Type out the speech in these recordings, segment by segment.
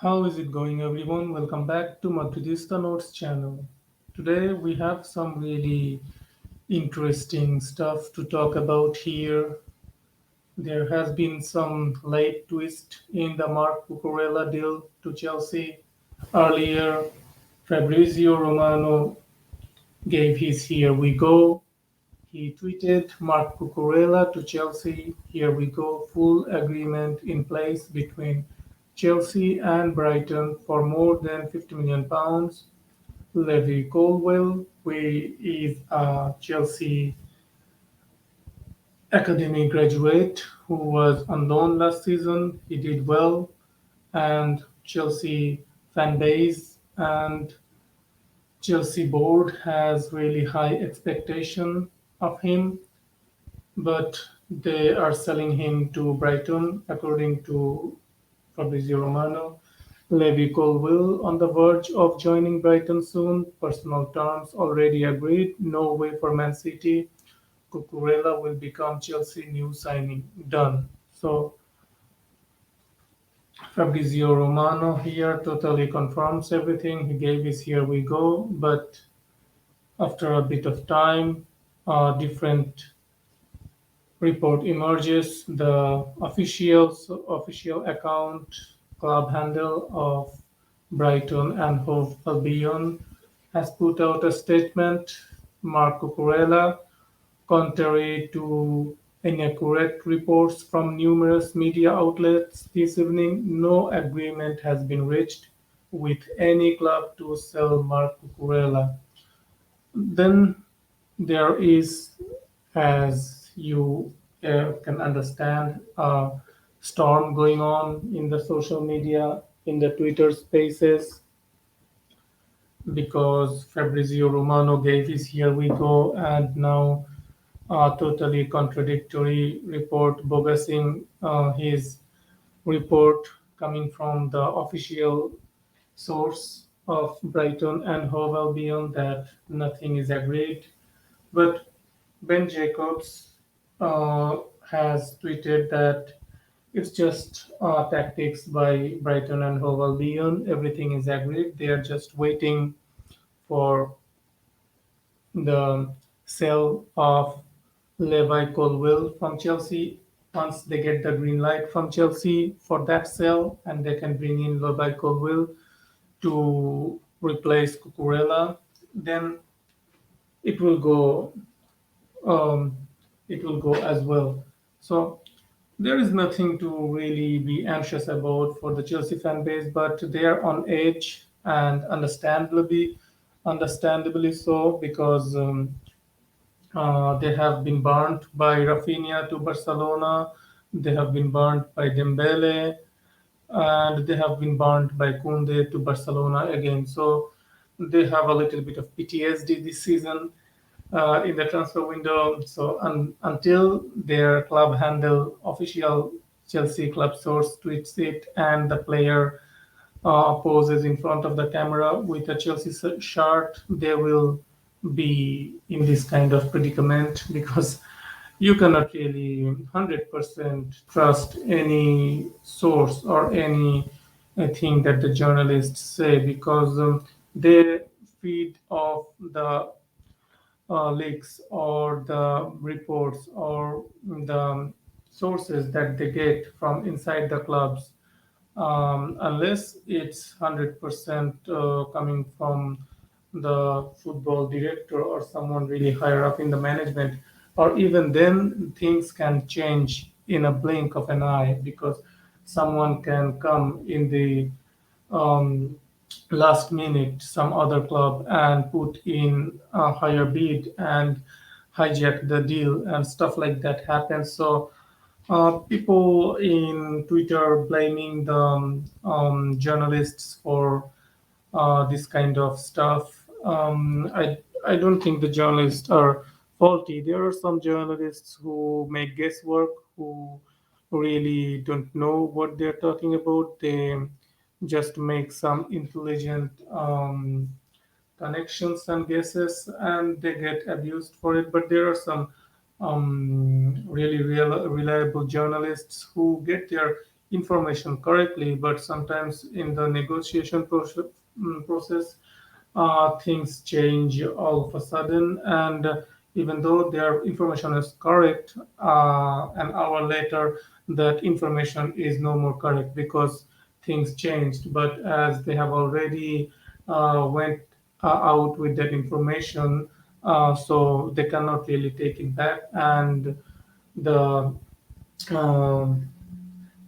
How is it going, everyone? Welcome back to Madhudista Notes channel. Today we have some really interesting stuff to talk about here. There has been some late twist in the Marc Cucurella deal to Chelsea. Earlier, Fabrizio Romano gave his "Here we go." He tweeted, "Marc Cucurella to Chelsea. Here we go. Full agreement in place between Chelsea and Brighton for more than £50 million. Levi Colwill, who is a Chelsea academy graduate who was on loan last season. He did well, and Chelsea fanbase and Chelsea board has really high expectation of him, but they are selling him to Brighton, according to Fabrizio Romano. Levi Colwill on the verge of joining Brighton soon. Personal terms already agreed. No way for Man City. Cucurella will become Chelsea new signing. Done. So Fabrizio Romano here totally confirms everything. He gave his "Here we go," but after a bit of time, a different report emerges. The official account club handle of Brighton and Hove Albion has put out a statement. Marc Cucurella, contrary to inaccurate reports from numerous media outlets this evening, no agreement has been reached with any club to sell Marc Cucurella. Then there is, as you can understand, a storm going on in the social media, in the Twitter spaces, because Fabrizio Romano gave his "Here we go," and now a totally contradictory report bogus his report coming from the official source of Brighton and Hove Albion that nothing is agreed. But Ben Jacobs uh, has tweeted that it's just tactics by Brighton and Hove Albion. Everything is agreed. They are just waiting for the sale of Levi Colwill from Chelsea. Once they get the green light from Chelsea for that sale, and they can bring in Levi Colwill to replace Cucurella, then it will go um, it will go as well. So there is nothing to really be anxious about for the Chelsea fan base, but they are on edge, and understandably so, because they have been burnt by Rafinha to Barcelona, they have been burnt by Dembele, and they have been burnt by Koundé to Barcelona again. So they have a little bit of PTSD this season in the transfer window. So until their club handle, official Chelsea club source, tweets it, and the player poses in front of the camera with a Chelsea shirt, they will be in this kind of predicament, because you cannot really 100% trust any source or any thing that the journalists say, because they feed off the leaks or the reports or the sources that they get from inside the clubs, unless it's 100% coming from the football director or someone really higher up in the management, or even then things can change in a blink of an eye, because someone can come in the um, last minute, some other club, and put in a higher bid and hijack the deal, and stuff like that happens. So people in Twitter blaming the journalists for this kind of stuff. I don't think the journalists are faulty. There are some journalists who make guesswork, who really don't know what they're talking about. They just make some intelligent connections and guesses, and they get abused for it. But there are some really reliable journalists who get their information correctly, but sometimes in the process, things change all of a sudden, and even though their information is correct, an hour later, that information is no more correct because things changed. But as they have already went out with that information, so they cannot really take it back, and the um,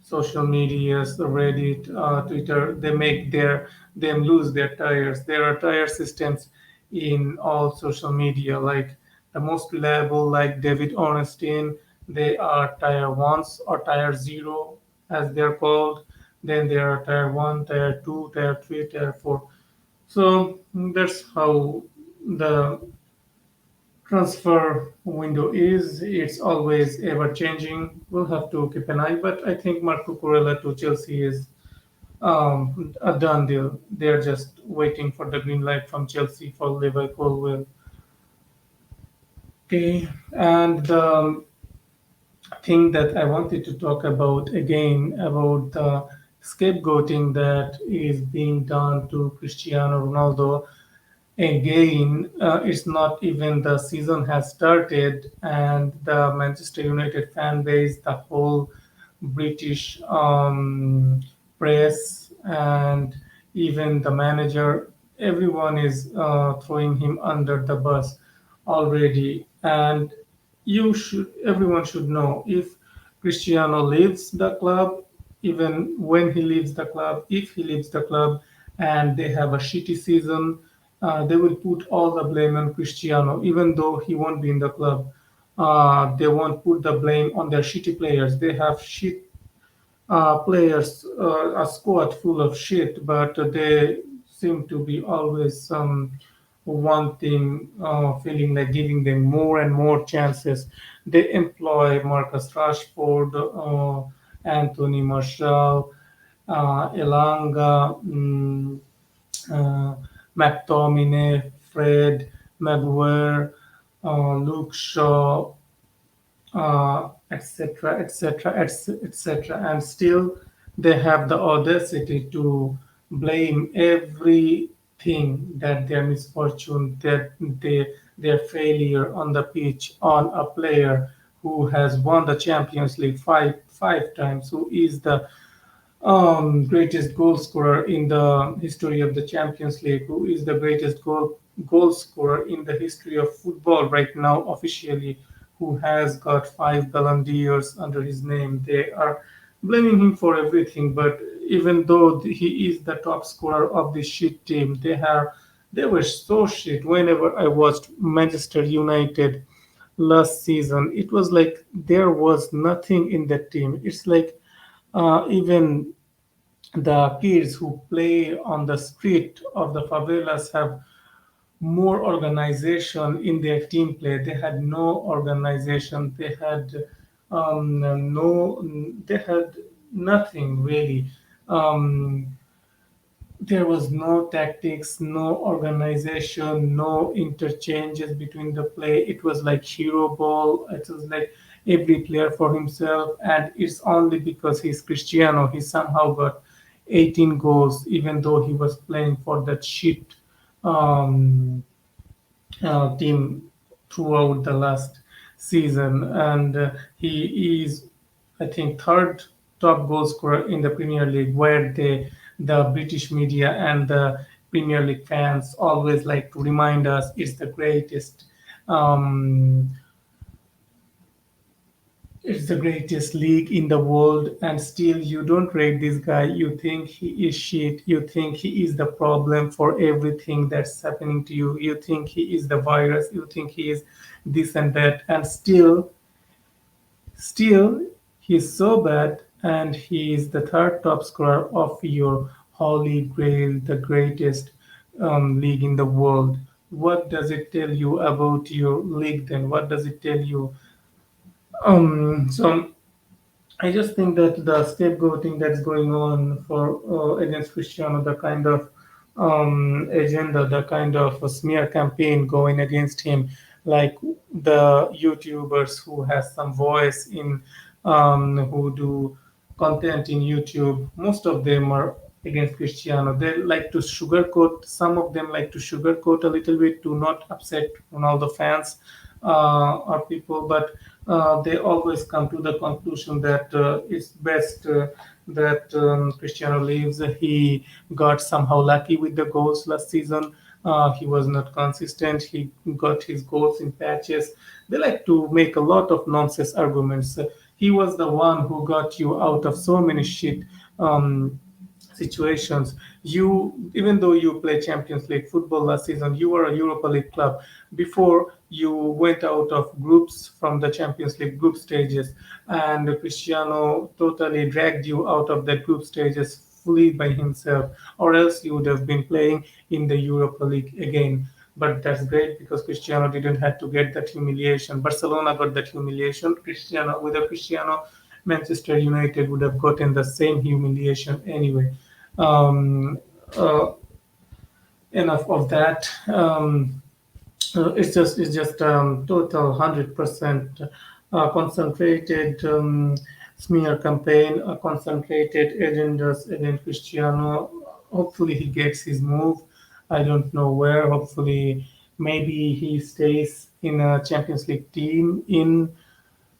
social medias, the Reddit, Twitter, they make them lose their tires. There are tire systems in all social media, like the most reliable, like David Ornstein, they are tier ones or tier zero, as they're called. Then there are tier one, tier two, tier three, tier four. So that's how the transfer window is. It's always ever changing. We'll have to keep an eye, but I think Marco Corella to Chelsea is a done deal. They're just waiting for the green light from Chelsea for Liverpool. Will okay, and the thing that I wanted to talk about again about the scapegoating that is being done to Cristiano Ronaldo. Again, it's not even the season has started, and the Manchester United fan base, the whole British press, and even the manager, everyone is throwing him under the bus already. And everyone should know if Cristiano leaves the club, even when he leaves the club, if he leaves the club and they have a shitty season, they will put all the blame on Cristiano, even though he won't be in the club. They won't put the blame on their shitty players. They have shit players, a squad full of shit, but they seem to be always wanting, feeling like giving them more and more chances. They employ Marcus Rashford, Anthony Martial, Elanga, uh, McTominay, Fred, Maguire, Luke Shaw, etc., etc., etc. And still, they have the audacity to blame everything that their misfortune, that their failure on the pitch on a player who has won the Champions League five times, who is the greatest goal scorer in the history of the Champions League, who is the greatest goal scorer in the history of football right now officially, who has got five Ballon d'Ors under his name. They are blaming him for everything, but even though he is the top scorer of this shit team, they were so shit. Whenever I watched Manchester United last season, it was like there was nothing in that team. It's like even the kids who play on the street of the favelas have more organization in their team play. They had no organization. They had nothing really. Um, there was no tactics, no organization, no interchanges between the play. It was like hero ball. It was like every player for himself, and it's only because he's Cristiano he somehow got 18 goals, even though he was playing for that shit um, team throughout the last season, and he is, I think, third top goal scorer in the Premier League, where the British media and the Premier League fans always like to remind us it's the greatest. Um, it's the greatest league in the world, and still you don't rate this guy. You think he is shit. You think he is the problem for everything that's happening to you. You think he is the virus. You think he is this and that, and still he's so bad, and he is the third top scorer of your holy grail, the greatest league in the world. What does it tell you about your league then? What does it tell you? So I just think that the scapegoating that's going on for against Cristiano, the kind of agenda, the kind of a smear campaign going against him, like the YouTubers who has some voice in who do content in YouTube, most of them are against Cristiano. They like to sugarcoat. Some of them like to sugarcoat a little bit to not upset Ronaldo fans or people, but they always come to the conclusion that it's best that Cristiano leaves. He got somehow lucky with the goals last season. He was not consistent. He got his goals in patches. They like to make a lot of nonsense arguments. He was the one who got you out of so many shit um, situations. You, even though you play Champions League football last season, you were a Europa League club. Before you went out of groups from the Champions League group stages, and Cristiano totally dragged you out of that group stages fully by himself, or else you would have been playing in the Europa League again. But that's great because Cristiano didn't have to get that humiliation. Barcelona got that humiliation. Cristiano, without Cristiano, Manchester United would have gotten the same humiliation anyway. Um, uh, Enough of that. It's just total 100% concentrated smear campaign, concentrated agendas against Cristiano. Hopefully he gets his move. I don't know where. Hopefully maybe he stays in a Champions League team in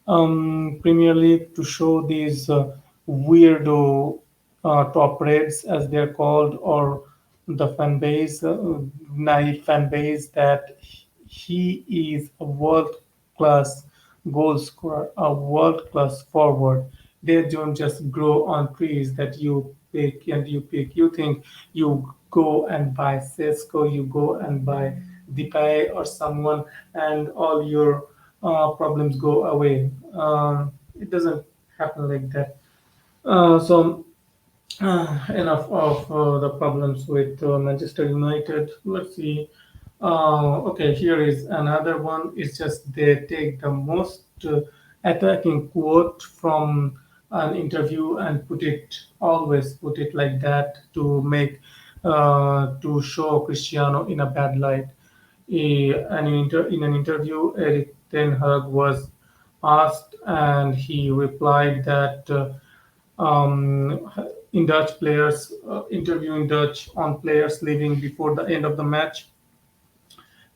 Premier League to show these weirdo top reds, as they're called, or the fan base, naive fan base, that he is a world class goal scorer, a world class forward. They don't just grow on trees that you pick and you pick. You think you go and buy Cisco, you go and buy Depay or someone, and all your problems go away. It doesn't happen like that. So enough of the problems with Manchester United. Let's see. Okay, here is another one. It's just they take the most attacking quote from an interview and always put it like that to make to show Cristiano in a bad light. In an interview, Eric Ten Hag was asked, and he replied that um, in Dutch players interviewing Dutch on players leaving before the end of the match,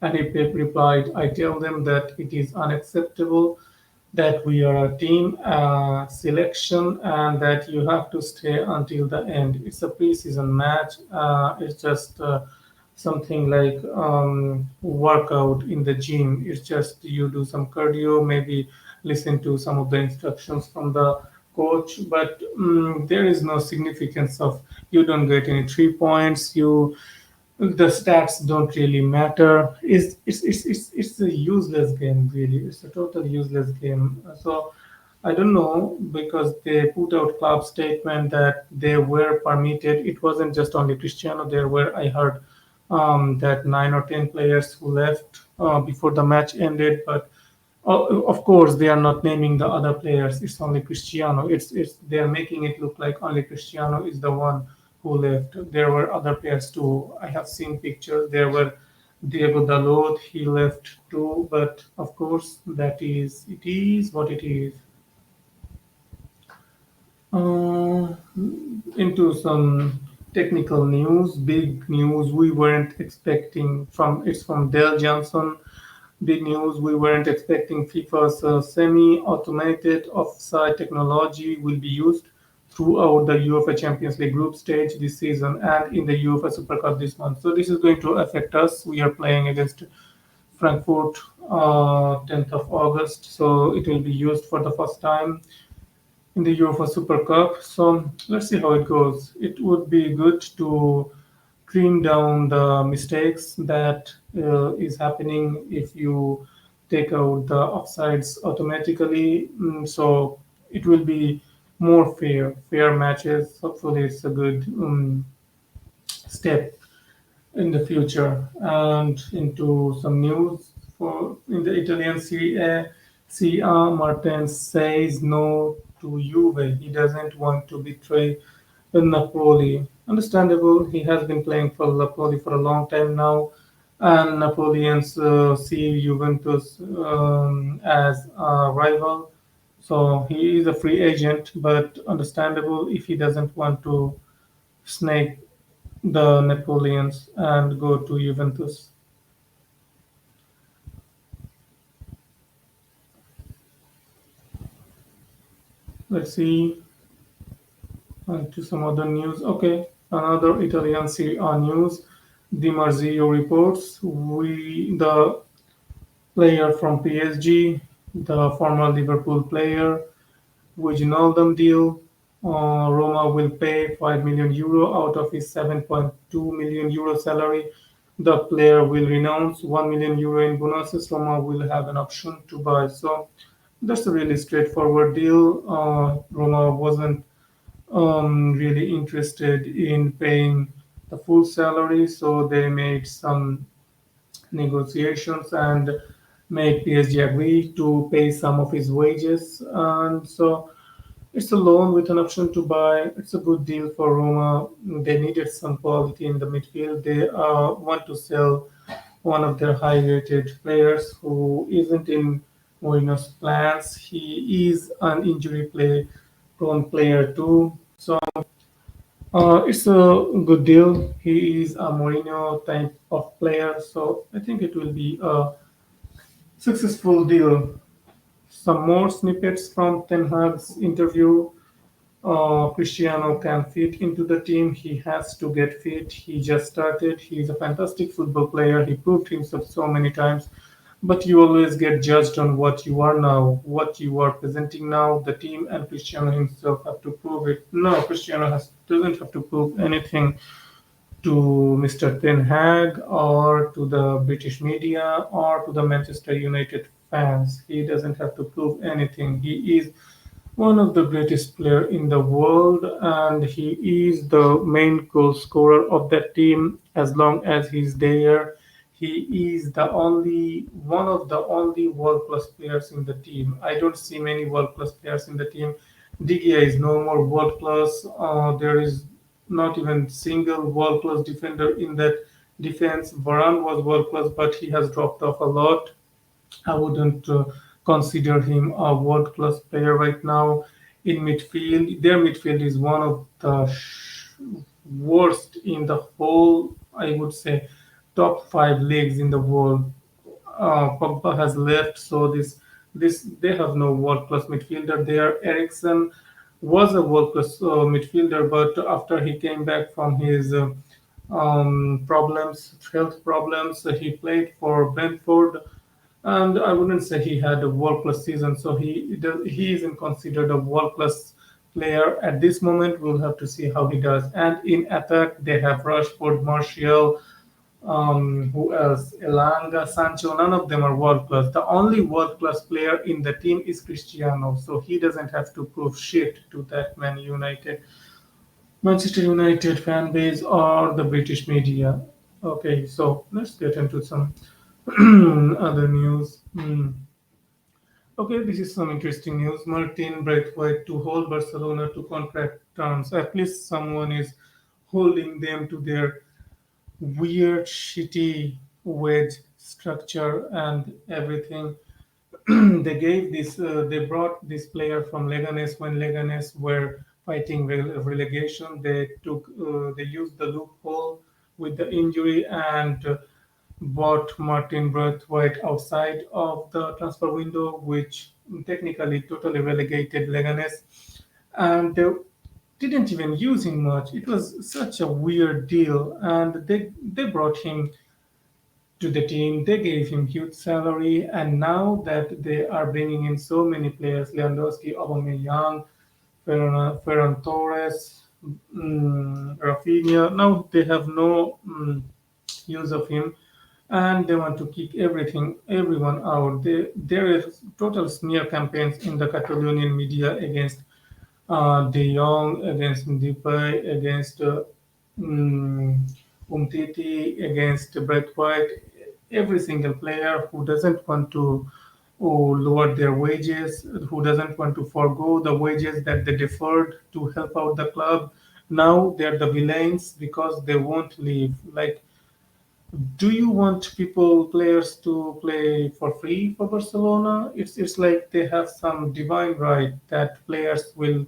and he replied, "I tell them that it is unacceptable that we are a team selection and that you have to stay until the end. It's a preseason match. It's just something like workout in the gym. It's just you do some cardio, maybe listen to some of the instructions from the coach, but there is no significance of you don't get any 3 points. You the stats don't really matter. It's a useless game, really. It's a total useless game. So I don't know, because they put out club statement that they were permitted. It wasn't just only Cristiano. There were, I heard, that 9 or 10 players who left before the match ended, but of course, they are not naming the other players. It's only Cristiano. It's they are making it look like only Cristiano is the one who left. There were other players too. I have seen pictures. There were Diego Dalot. He left too. But of course, it is what it is. Uh, Into some technical news, big news we weren't expecting from it's from Dale Johnson. Big news, we weren't expecting FIFA's semi-automated offside technology will be used throughout the UEFA Champions League group stage this season and in the UEFA Super Cup this month. So this is going to affect us. We are playing against Frankfurt 10th of August, so it will be used for the first time in the UEFA Super Cup. So let's see how it goes. It would be good to trim down the mistakes that is happening if you take out the offsides automatically. So it will be more fair matches. Hopefully, it's a good step in the future. And into some news for in the Italian Serie A, CA Martin says no to Juve. He doesn't want to betray Napoli. Understandable. He has been playing for Napoli for a long time now, and Napoleons see Juventus as a rival. So he is a free agent, but understandable if he doesn't want to snake the Napoleons and go to Juventus. Let's see to some other news. Okay, another Italian Serie A news. Di Marzio reports the player from PSG, the former Liverpool player, Wijnaldum deal. Roma will pay 5 million euro out of his 7.2 million euro salary. The player will renounce 1 million euro in bonuses. Roma will have an option to buy. So that's a really straightforward deal. Roma wasn't really interested in paying the full salary, so they made some negotiations and made PSG agree to pay some of his wages. And so it's a loan with an option to buy. It's a good deal for Roma. They needed some quality in the midfield. They want to sell one of their high-rated players who isn't in Mourinho's plans. He is an injury play prone player too. So it's a good deal. He is a Mourinho type of player, so I think it will be a successful deal. Some more snippets from Ten Hag's interview. Cristiano can fit into the team. He has to get fit. He just started. He's a fantastic football player. He proved himself so many times. But you always get judged on what you are now, what you are presenting now. The team and Cristiano himself have to prove it. No, doesn't have to prove anything to Mr. Ten Hag or to the British media or to the Manchester United fans. He doesn't have to prove anything. He is one of the greatest player in the world, and he is the main goal scorer of that team. As long as he's there, he is the only one of the only world class players in the team. I don't see many world class players in the team. De Gea is no more world class. There is not even single world class defender in that defense. Varane was world class, but he has dropped off a lot. I wouldn't consider him a world class player right now. In midfield, their midfield is one of the worst in the whole, I would say, top five leagues in the world. Pogba has left, so this they have no world class midfielder there. Ericsson was a world class midfielder, but after he came back from his health problems, he played for Brentford, and I wouldn't say he had a world class season. So he isn't considered a world class player at this moment. We'll have to see how he does. And in attack, they have Rashford, Martial, who else? Elanga, Sancho. None of them are world class. The only world class player in the team is Cristiano, so he doesn't have to prove shit to that Manchester United fan base or the British media. Okay, so let's get into some other news. Okay, this is some interesting news. Martin Braithwaite to hold Barcelona to contract terms. At least someone is holding them to their weird, shitty wage structure and everything. They brought this player from Leganes when Leganes were fighting relegation. They used the loophole with the injury and bought Martin Braithwaite outside of the transfer window, which technically totally relegated Leganes, and they didn't even use him much. It was such a weird deal, and they brought him to the team. They gave him huge salary, and now that they are bringing in so many players, Lewandowski, Aubameyang, Ferran Torres, Rafinha, now they have no use of him, and they want to kick everyone out. There is total smear campaigns in the Catalonian media against De Jong, against Depay, against mm, Umtiti, against Brett White, every single player who doesn't want to lower their wages, who doesn't want to forego the wages that they deferred to help out the club. Now they're the villains because they won't leave. Like Do you want players to play for free for Barcelona? It's like they have some divine right that players will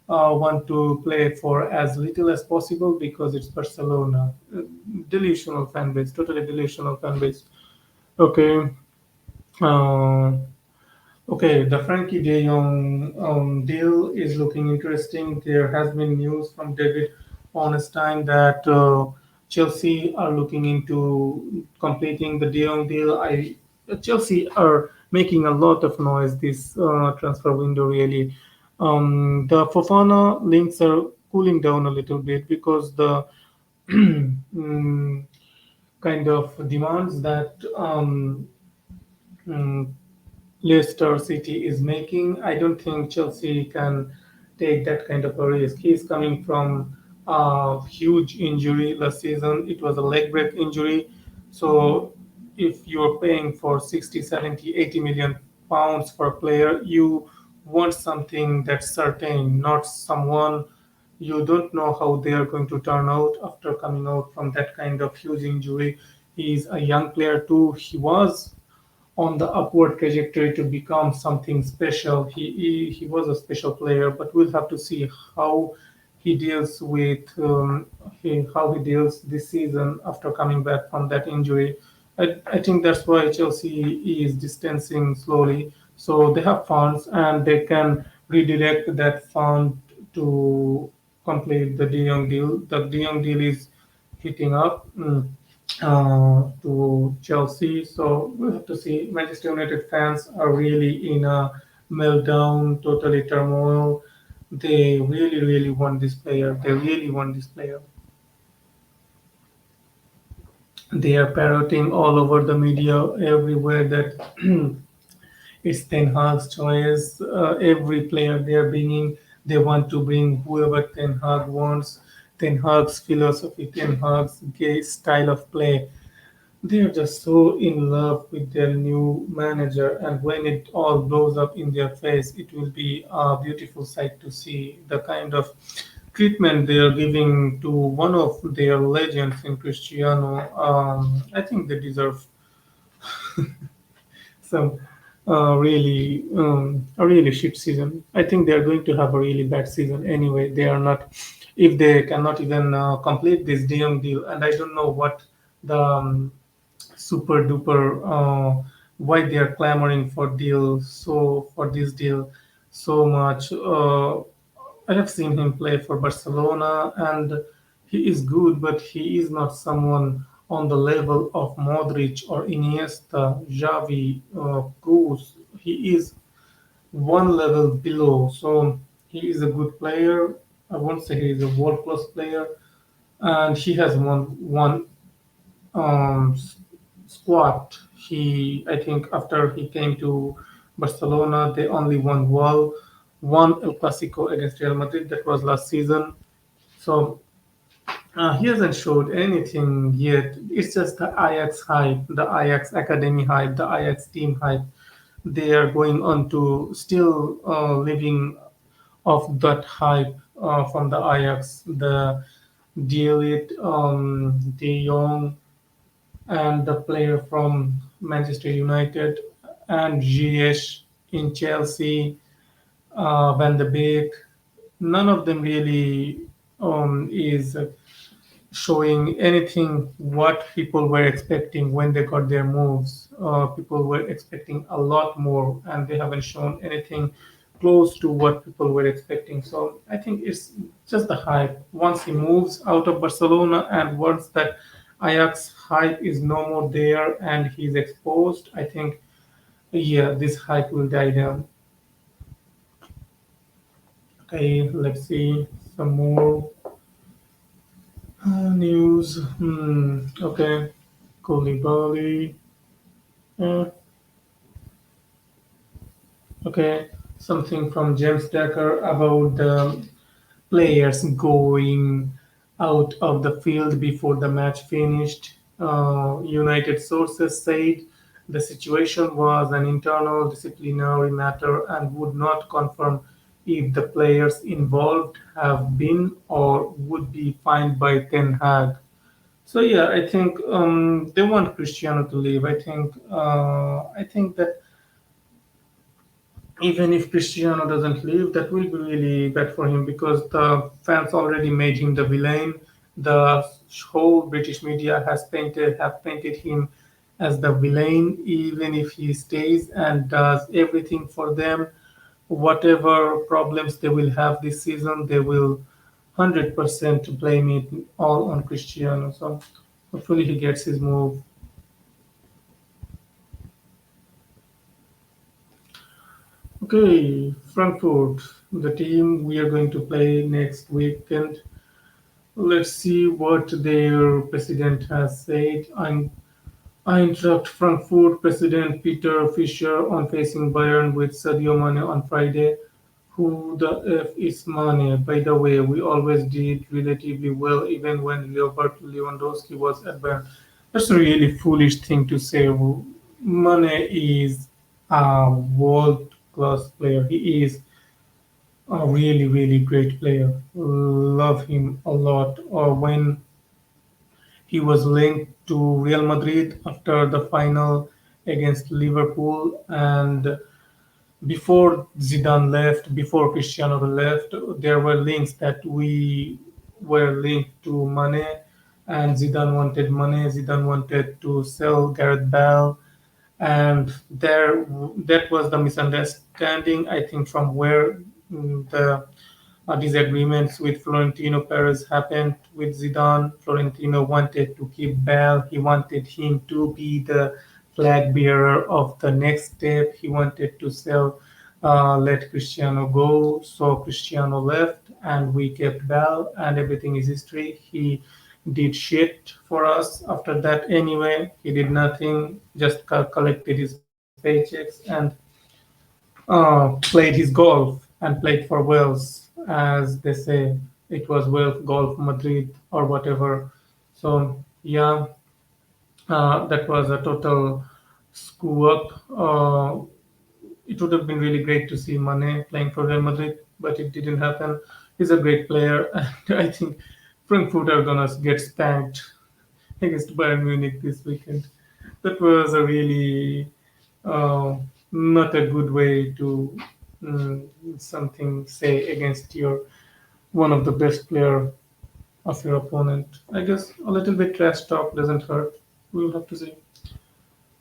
want to play for as little as possible because it's Barcelona. Delusional fan base, totally delusional fan base. Okay. Uh, Okay, the Frankie De Jong deal is looking interesting. There has been news from David Ornstein that Chelsea are looking into completing the De Jong deal. Chelsea are making a lot of noise this transfer window. Really, the Fofana links are cooling down a little bit because the mm, kind of demands that mm, Leicester City is making. I don't think Chelsea can take that kind of a risk. He's coming from a huge injury last season. It was a leg break injury. So if you're paying for 60, 70, 80 million pounds for a player, you want something that's certain, not someone you don't know how they are going to turn out after coming out from that kind of huge injury. He's a young player too. He was on the upward trajectory to become something special. He was a special player, but we'll have to see how he deals with how he deals this season after coming back from that injury. I think that's why Chelsea is distancing slowly. So they have funds and they can redirect that fund to complete the De Jong deal. The De Jong deal is heating up. To Chelsea. So we have to see. Manchester United fans are really in a meltdown, totally turmoil. They really, really want this player. They really want this player. They are parroting all over the media, everywhere that it's Ten Hag's choice. Every player they are bringing, they want to bring whoever Ten Hag wants. Ten Hag's philosophy, Ten Hag's gay style of play. They are just so in love with their new manager, and when it all blows up in their face, it will be a beautiful sight to see the kind of treatment they are giving to one of their legends in Cristiano. I think they deserve some a really shit season. I think they are going to have a really bad season anyway. They are not if they cannot even complete this De Jong deal, and I don't know what the super duper why they are clamoring for this deal so much. I have seen him play for Barcelona and he is good, but he is not someone on the level of Modric or Iniesta, Xavi, Cruz. He is one level below. So he is a good player. I won't say he is a world class player, and he has one um, squad. I think, after he came to Barcelona, they only one El Clasico against Real Madrid. That was last season. So he hasn't showed anything yet. It's just the Ajax hype, the Ajax academy hype, the Ajax team hype. They are going on to still living off that hype from the Ajax, the Dielit, De Jong, and the player from Manchester United, and Ziyech in Chelsea, Van de Beek. None of them really is showing anything what people were expecting when they got their moves. People were expecting a lot more, and they haven't shown anything close to what people were expecting. So I think it's just the hype. Once he moves out of Barcelona, and once that Ajax hype is no more there and he's exposed, I think yeah, this hype will die down. Okay, let's see some more news. Okay, Koulibaly. Uh, okay, something from James Decker about the players going out of the field before the match finished. United sources said the situation was an internal disciplinary matter and would not confirm if the players involved have been or would be fined by Ten Hag. So yeah, I think they want Cristiano to leave. I think that even if Cristiano doesn't leave, that will be really bad for him because the fans already made him the villain. The whole British media has painted him as the villain. Even if he stays and does everything for them, whatever problems they will have this season, they will 100% blame it all on Cristiano. So hopefully he gets his move. Okay, Frankfurt, the team we are going to play next weekend. Let's see what their president has said. Eintracht Frankfurt president Peter Fischer on facing Bayern with Sadio Mane on Friday. Who the F is Mane? By the way, we always did relatively well even when Robert Lewandowski was at Bayern. That's a really foolish thing to say. Mane is a world class player. He is a really, really great player. Love him a lot. Or when he was linked to Real Madrid after the final against Liverpool, and before Zidane left, before Cristiano left, there were links that we were linked to Mane, and Zidane wanted Mane. Zidane wanted to sell Gareth Bale, and that was the misunderstanding. I think from where the disagreements with Florentino Perez happened with Zidane. Florentino wanted to keep Bale. He wanted him to be the flag bearer of the next step. He wanted to let Cristiano go. So Cristiano left, and we kept Bale, and everything is history. He did shit for us after that anyway. He did nothing, just collected his paychecks and played his golf and played for Wales, as they say. It was Wales Golf Madrid or whatever. So yeah, that was a total screw up. It would have been really great to see Mane playing for Real Madrid, but it didn't happen. He's a great player, and I think Frankfurt are gonna get spanked against Bayern Munich this weekend. That was a really uh, not a good way to mm, something say against your one of the best player of your opponent. I guess a little bit trash talk doesn't hurt. We'll have to see.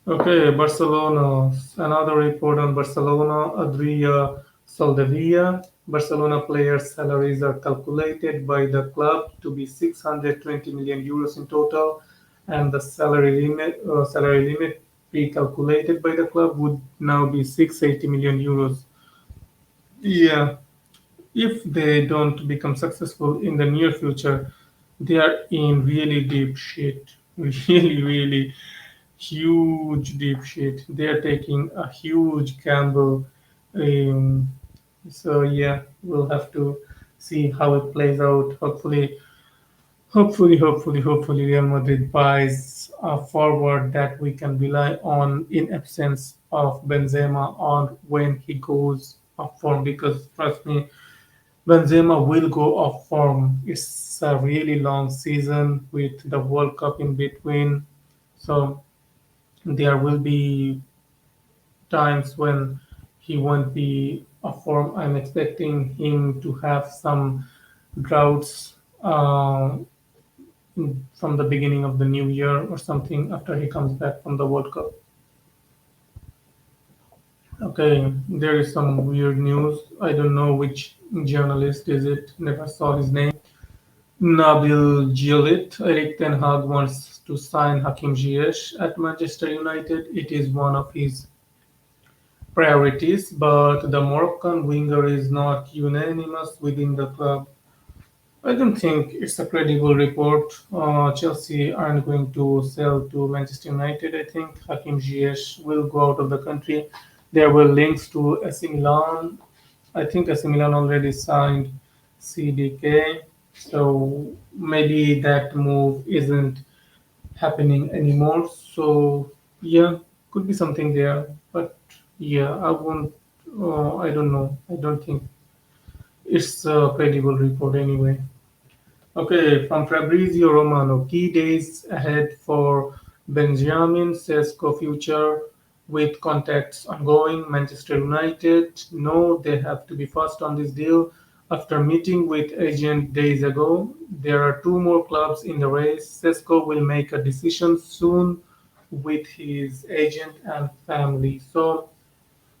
Okay, Barcelona. Another report on Barcelona. Adria Soldevilla. Barcelona players' salaries are calculated by the club to be 620 million euros in total, and the salary limit pre-calculated by the club would now be 680 million euros. Yeah, if they don't become successful in the near future, they are in really deep shit. Really, really huge deep shit. They are taking a huge gamble. Um, so yeah, we'll have to see how it plays out. Hopefully, Real Madrid buys a forward that we can rely on in absence of Benzema or when he goes off form. Because trust me, Benzema will go off form. It's a really long season with the World Cup in between, so there will be times when he won't be off form. I'm expecting him to have some droughts from the beginning of the new year or something after he comes back from the World Cup. Okay, there is some weird news. I don't know which journalist is it. Never saw his name. Nabil Gillett. Erik ten Hag wants to sign Hakim Ziyech at Manchester United. It is one of his priorities, but the Moroccan winger is not unanimous within the club. I don't think it's a credible report. Chelsea aren't going to sell to Manchester United. I think Hakim Ziyech will go out of the country. There were links to AC Milan. I think AC Milan already signed CDK, so maybe that move isn't happening anymore. So yeah, could be something there. But yeah, I won't. I don't know. I don't think it's a credible report anyway. Okay, from Fabrizio Romano, key days ahead for Benjamin Sesko future with contacts ongoing. Manchester United know they have to be first on this deal. After meeting with agent days ago, there are two more clubs in the race. Sesko will make a decision soon with his agent and family. So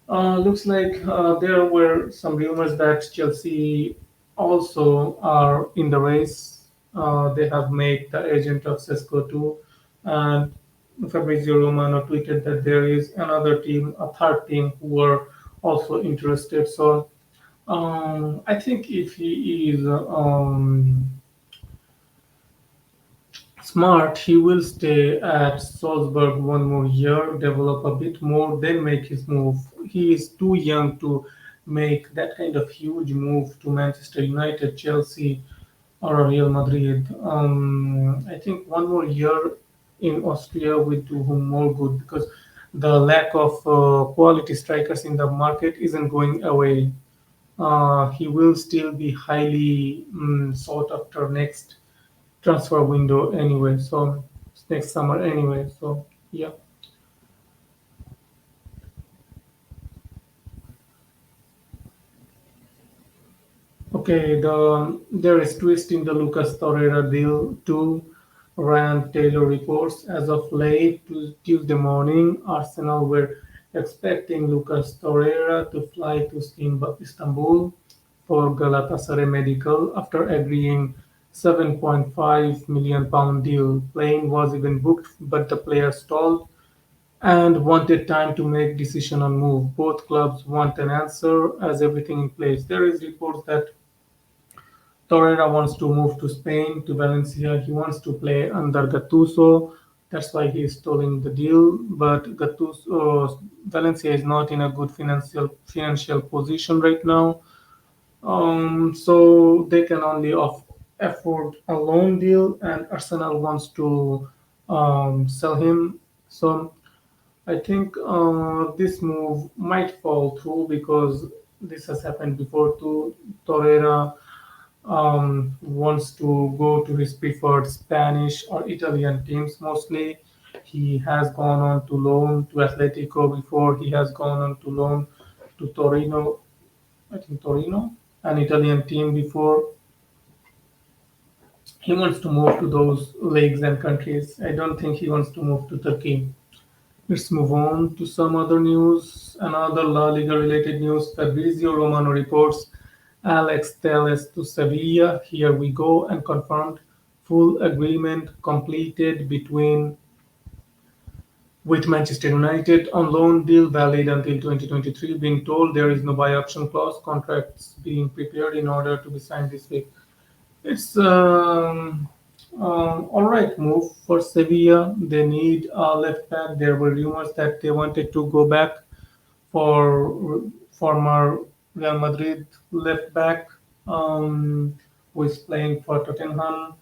looks like there were some rumors that Chelsea also are in the race. They have made the agent of Sesko too, and Fabrizio Romano tweeted that there is another team, a third team, who are also interested. So I think if he is smart, he will stay at Salzburg one more year, develop a bit more, then make his move. He is too young to make that kind of huge move to Manchester United, Chelsea, or Real Madrid. I think one more year in Austria will do him more good because the lack of quality strikers in the market isn't going away. He will still be highly sought after next transfer window anyway. So next summer anyway. So yeah. Okay. There is twist in the Lucas Torreira deal too. Rand Taylor reports as of late Tuesday morning, Arsenal were expecting Lucas Torreira to fly to Istanbul for Galatasaray Medical after agreeing £7.5 million deal. Plane was even booked, but the player stalled and wanted time to make decision on move. Both clubs want an answer as everything in place. There is reports that Torreira wants to move to Spain, to Valencia. He wants to play under Gattuso. That's why he is stalling the deal. But Gattuso, Valencia is not in a good financial position right now. So they can only afford a loan deal, and Arsenal wants to sell him. So I think this move might fall through because this has happened before too. Torreira wants to go to his preferred Spanish or Italian teams mostly. He has gone on to loan to Atletico before. He has gone on to loan to Torino, I think Torino, an Italian team before. He wants to move to those leagues and countries. I don't think he wants to move to Turkey. Let's move on to some other news. Another La Liga related news. Fabrizio Romano reports Alex Telles to Sevilla. Here we go, and confirmed full agreement completed between with Manchester United on loan deal valid until 2023. Being told there is no buy option clause. Contracts being prepared in order to be signed this week. It's all right move for Sevilla. They need a left back. There were rumors that they wanted to go back for former Real Madrid left back, who is playing for Tottenham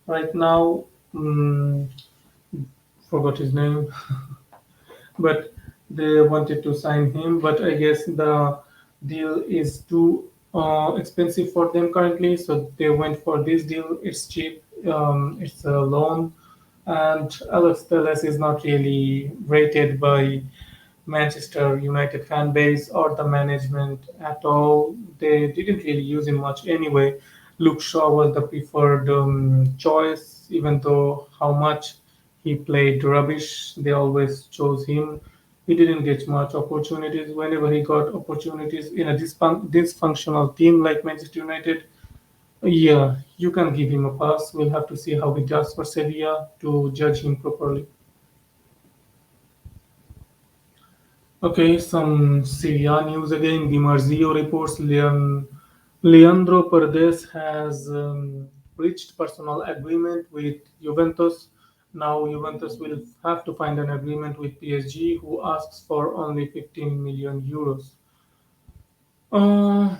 right now. Um, Forgot his name, but they wanted to sign him. But I guess the deal is too expensive for them currently, so they went for this deal. It's cheap. It's a loan, and Alex Telles is not really rated by Manchester United fan base or the management at all. They didn't really use him much anyway. Luke Shaw was the preferred choice, even though how much he played rubbish, they always chose him. He didn't get much opportunities. Whenever he got opportunities in a dysfunctional team like Manchester United, yeah, you can give him a pass. We'll have to see how he does for Sevilla to judge him properly. Okay, some Serie A news again. Di Marzio reports Leandro Paredes has reached personal agreement with Juventus. Now Juventus will have to find an agreement with PSG, who asks for only 15 million euros. Uh,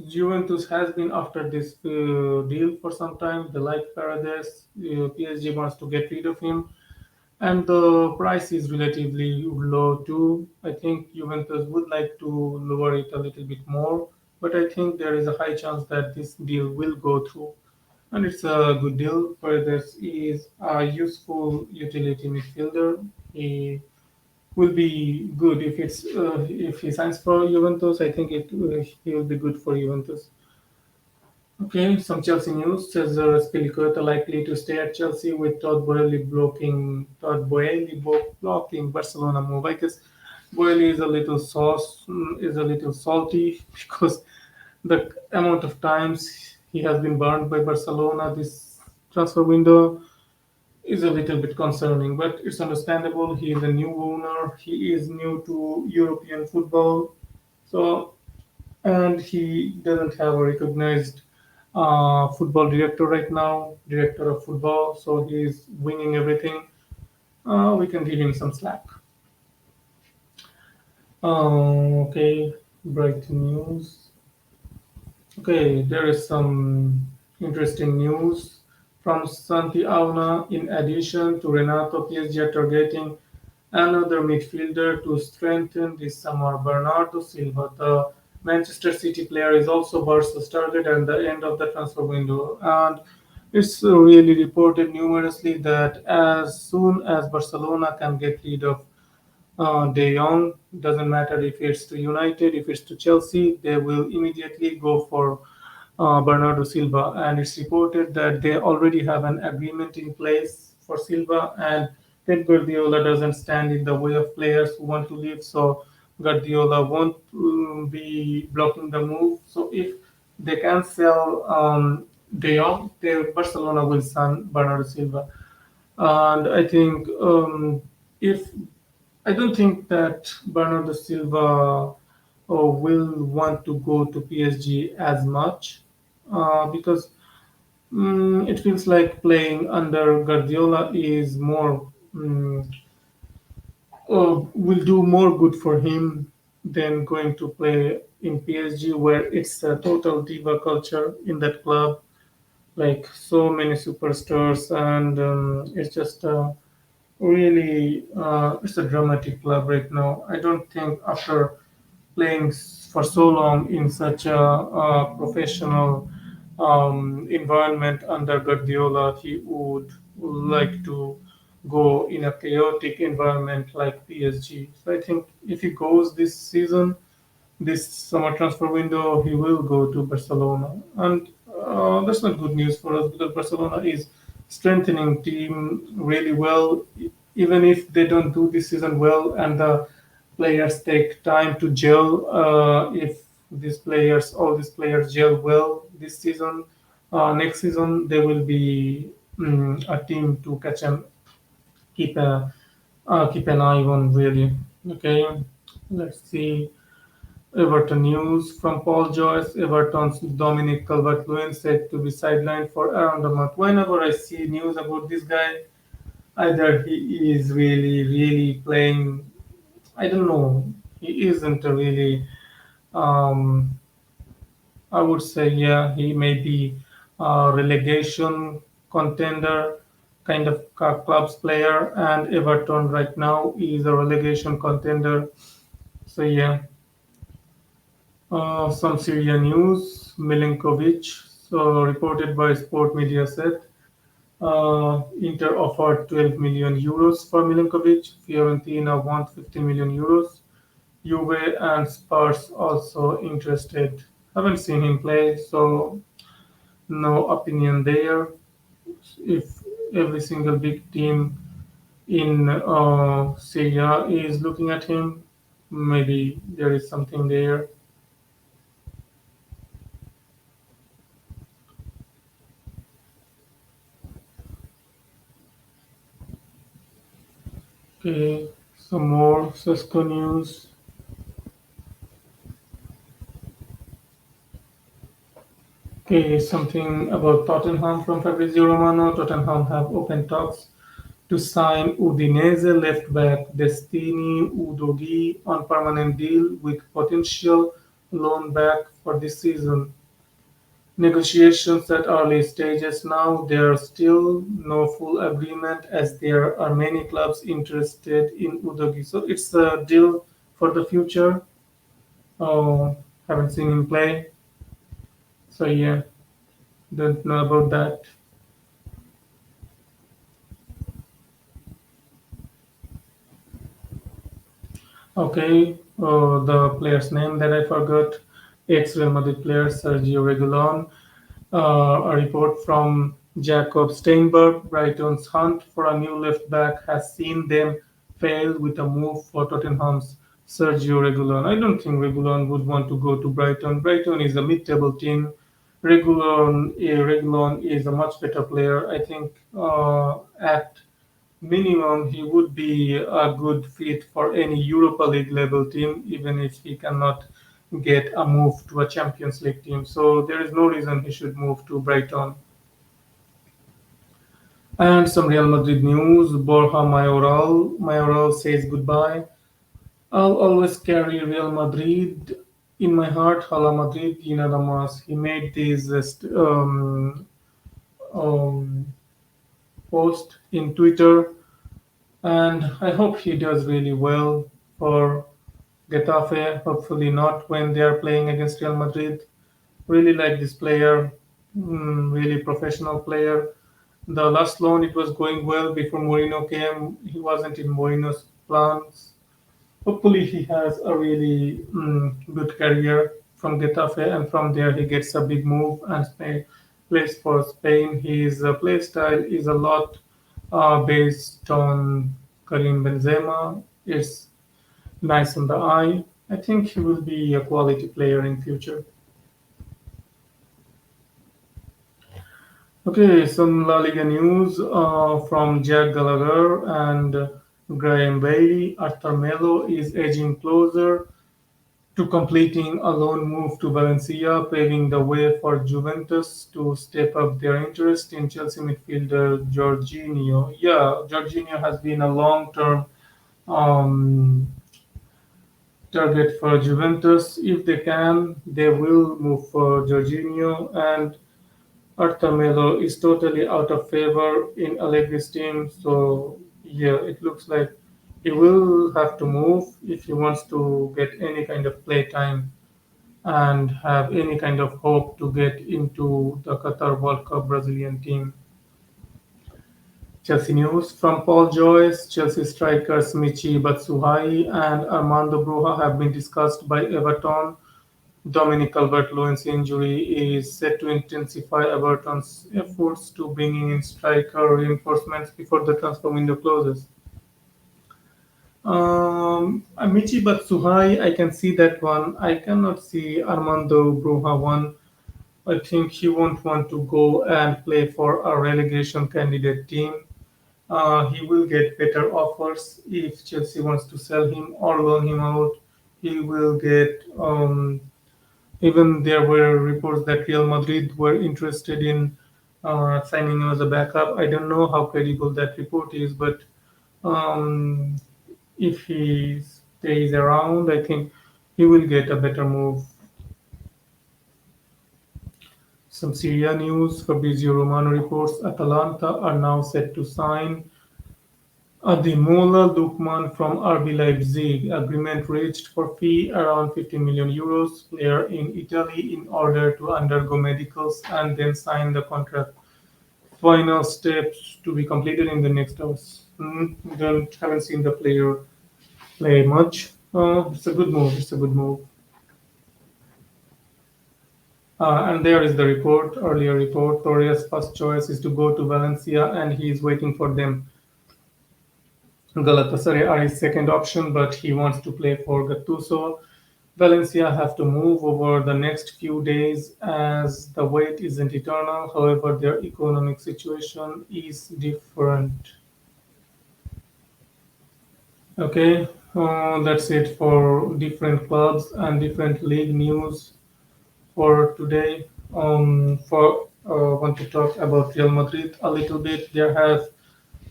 Juventus has been after this deal for some time. They like Paredes. PSG wants to get rid of him, and the price is relatively low too. I think Juventus would like to lower it a little bit more, but I think there is a high chance that this deal will go through. and it's a good deal. Paredes is a useful utility midfielder. He will be good if he signs for Juventus. I think he will be good for Juventus. Okay, some Chelsea news. Cesar Spilicueta likely to stay at Chelsea with Todd Boehly blocking Barcelona move. I guess Boehly is a little salty because the amount of times he has been burned by Barcelona this transfer window is a little bit concerning, but it's understandable. He is a new owner. He is new to European football, so and he doesn't have a recognized football director right now, director of football. So he's winning everything. We can give him some slack. Okay, breaking news. Okay, there is some interesting news from Santi Auna. In addition to Renato, PSG are targeting another midfielder to strengthen this summer. Bernardo Silva, the Manchester City player, is also Barca's target at the end of the transfer window. And it's really reported numerously that as soon as Barcelona can get rid of De Jong, doesn't matter if it's to United, if it's to Chelsea, they will immediately go for Bernardo Silva. And it's reported that they already have an agreement in place for Silva, and Pep Guardiola doesn't stand in the way of players who want to leave. So Guardiola won't be blocking the move. So if they can sell De Jong, Barcelona will sign Bernardo Silva. And I think if I don't think that Bernardo Silva will want to go to PSG as much because it feels like playing under Guardiola is more will do more good for him than going to play in PSG, where it's a total diva culture in that club, like so many superstars, and it's just really it's a dramatic club right now. I don't think after playing for so long in such a professional environment under Guardiola, he would like to go in a chaotic environment like PSG. So I think if he goes this season, this summer transfer window, he will go to Barcelona, and that's not good news for us because Barcelona is strengthening team really well. Even if they don't do this season well, and the players take time to gel, if all these players gel well this season, next season they will be a team to catch and keep keep an eye on really. Okay, let's see. Everton news from Paul Joyce. Everton's Dominic Calvert-Lewin said to be sidelined for around a month. Whenever I see news about this guy, either he is really playing. I don't know. He isn't a really. Um, I would say yeah, he may be a relegation contender kind of clubs player, and Everton right now is a relegation contender. So yeah. Some Syria news. Milinkovic, so reported by Sport Media said, Inter offered 12 million euros for Milinkovic. Fiorentina want 15 million euros. Juve and Spurs also interested. Haven't seen him play, so no opinion there. If every single big team in Syria is looking at him, maybe there is something there. Okay, some more Cisco news. Okay, something about Tottenham from Fabrizio Romano. Tottenham have open talks to sign Udinese left back Destiny Udogi on permanent deal with potential loan back for this season. Negotiations at early stages now. There are still no full agreement as there are many clubs interested in Udogi. So it's a deal for the future. Oh, haven't seen him play. So yeah. Don't know about that. Okay, the player's name that I forgot, ex-Real Madrid player Sergio Reguilon. A report from Jacob Steinberg, Brighton's hunt for a new left back has seen them fail with a move for Tottenham's Sergio Reguilon. I don't think Reguilon would want to go to Brighton. Brighton is a mid-table team. Reguilon is a much better player. I think at minimum, he would be a good fit for any Europa League level team, even if he cannot get a move to a Champions League team. So there is no reason he should move to Brighton. And some Real Madrid news. Borja Mayoral says goodbye. I'll always carry Real Madrid in my heart. Hala Madrid, y nada más. He made this um, post in Twitter, and I hope he does really well for Getafe. Hopefully not when they are playing against Real Madrid. Really like this player, really professional player. The last loan it was going well before Mourinho came. He wasn't in Mourinho's plans. Hopefully he has a really good career from Getafe, and from there he gets a big move and plays for Spain. His play style is a lot based on Karim Benzema. It's nice on the eye. I think he will be a quality player in future. Okay, some La Liga news from Jack Gallagher and Graham Bailey. Arthur Melo is edging closer to completing a loan move to Valencia, paving the way for Juventus to step up their interest in Chelsea midfielder Jorginho. Yeah, Jorginho has been a long-term um, target for Juventus. If they can, they will move for Jorginho, and Arthur Melo is totally out of favor in Allegri's team. So yeah, it looks like he will have to move if he wants to get any kind of play time and have any kind of hope to get into the Qatar World Cup Brazilian team. Chelsea news from Paul Joyce. Chelsea strikers Michi Batshuayi and Armando Broja have been discussed by Everton. Dominic Calvert-Lewin's injury is set to intensify Everton's efforts to bringing in striker reinforcements before the transfer window closes. Michi Batshuayi, I can see that one. I cannot see Armando Broja one. I think he won't want to go and play for a relegation candidate team. He will get better offers if Chelsea wants to sell him or loan him out. He will get. Even there were reports that Real Madrid were interested in signing him as a backup. I don't know how credible that report is, but um, if he stays around, I think he will get a better move. Some Syria news. Fabrizio Romano reports Atalanta are now set to sign Ademola Lookman from RB Leipzig. Agreement reached for fee around 15 million euros. Player in Italy in order to undergo medicals and then sign the contract. Final steps to be completed in the next hours. Don't haven't seen the player play much. It's a good move. It's a good move. And there is the report, earlier report. Torres' first choice is to go to Valencia, and he is waiting for them. Galatasaray are his second option, but he wants to play for Gattuso. Valencia have to move over the next few days as the wait isn't eternal. However, their economic situation is different. Okay, that's it for different clubs and different league news for today. For Want to talk about Real Madrid a little bit. There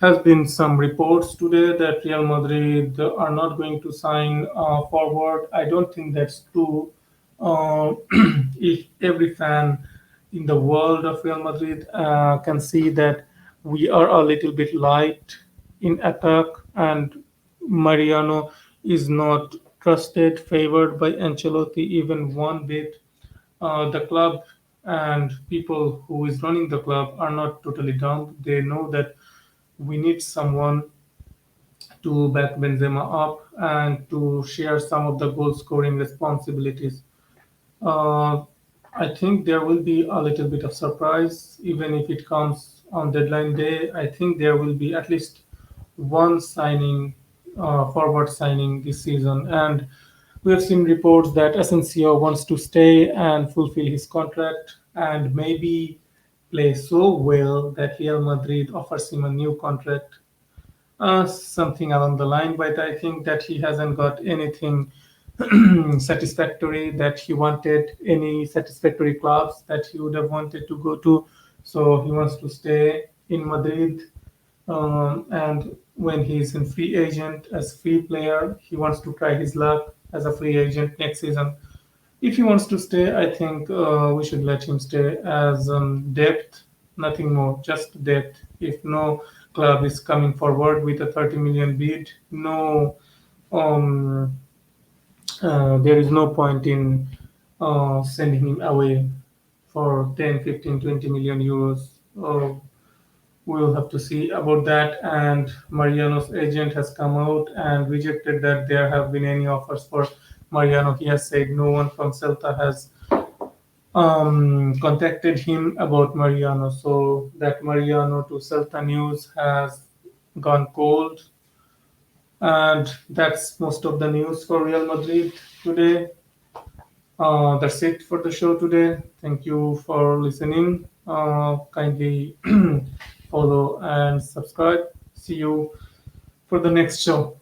has been some reports today that Real Madrid are not going to sign forward. I don't think that's true. Uh, if every fan in the world of Real Madrid can see that we are a little bit light in attack, and Mariano is not trusted, favored by Ancelotti even one bit. The club and people who is running the club are not totally dumb. They know that we need someone to back Benzema up and to share some of the goal scoring responsibilities. Uh, I think there will be a little bit of surprise, even if it comes on deadline day. I think there will be at least one signing, forward signing this season. And we have seen reports that Asensio wants to stay and fulfill his contract and maybe play so well that Real Madrid offers him a new contract, something along the line. But I think that he hasn't got anything satisfactory, that he wanted any satisfactory clubs that he would have wanted to go to. So he wants to stay in Madrid. And when he's in free agent as free player, he wants to try his luck as a free agent next season. If he wants to stay, I think we should let him stay as depth, nothing more, just depth. If no club is coming forward with a 30 million bid, no, um, there is no point in sending him away for 10, 15, 20 million euros. We'll have to see about that. And Mariano's agent has come out and rejected that there have been any offers for Mariano. He has said no one from Celta has contacted him about Mariano. So that Mariano to Celta news has gone cold. And that's most of the news for Real Madrid today. That's it for the show today. Thank you for listening. Kindly follow and subscribe. See you for the next show.